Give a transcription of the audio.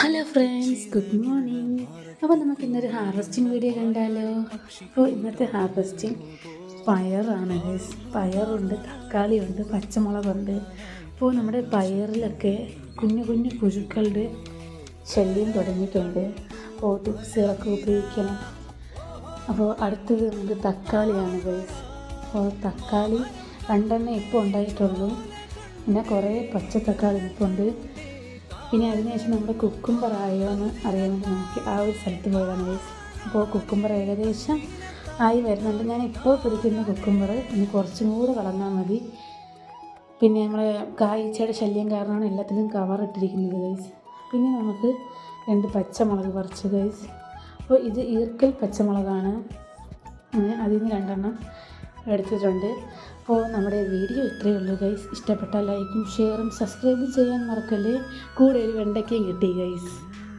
Hello friends, good morning. അപ്പോൾ നമുക്ക് ഇന്നൊരു ഹാർവെസ്റ്റിംഗ് വീഡിയോ കണ്ടാലോ? അപ്പോൾ ഇന്നത്തെ ഹാർവെസ്റ്റിംഗ് പയറാണ് ഗൈസ്. പയറുണ്ട്, തക്കാളിയുണ്ട്, പച്ചമുളകുണ്ട്. അപ്പോൾ നമ്മുടെ പയറിലൊക്കെ കുഞ്ഞു കുഞ്ഞു പുഴുക്കളുടെ ശല്യം തുടങ്ങിയിട്ടുണ്ട്. അപ്പോൾ ടിപ്സുകളൊക്കെ ഉപയോഗിക്കണം. അപ്പോൾ അടുത്തത് നമുക്ക് തക്കാളിയാണ് ഗൈസ്. അപ്പോൾ തക്കാളി 2 ഇപ്പോൾ ഉണ്ടായിട്ടുള്ളൂ. പിന്നെ കുറേ പച്ച തക്കാളി നിൽപ്പുണ്ട്. പിന്നെ അതിനുശേഷം നമ്മുടെ കുക്കുംബർ ആയോ എന്ന് അറിയാൻ വേണ്ടി നോക്കി ആ ഒരു സ്ഥലത്ത് പോയതാണ് ഗൈസ്. അപ്പോൾ കുക്കുംബർ ഏകദേശം ആയി വരുന്നുണ്ട്. ഞാൻ ഇപ്പോൾ പിടിക്കുന്ന കുക്കുംബർ ഇനി കുറച്ചും കൂടെ കളഞ്ഞാൽ മതി. പിന്നെ നമ്മൾ കായ്ച്ചയുടെ ശല്യം കാരണമാണ് എല്ലാത്തിലും കവർ ഇട്ടിരിക്കുന്നത് ഗൈസ്. പിന്നെ നമുക്ക് 2 പച്ചമുളക് പറിച്ചു ഗൈസ്. അപ്പോൾ ഇത് ഈർക്കൽ പച്ചമുളകാണ്. അതിൽ നിന്ന് 2 എടുത്തിട്ടുണ്ട്. അപ്പോൾ നമ്മുടെ വീഡിയോ ഇത്രയേ ഉള്ളൂ ഗൈസ്. ഇഷ്ടപ്പെട്ടാൽ ലൈക്കും ഷെയറും സബ്സ്ക്രൈബും ചെയ്യാൻ മറക്കല്ലേ. കൂടെ ഒരു വെണ്ടയ്ക്കയും കിട്ടി ഗൈസ്.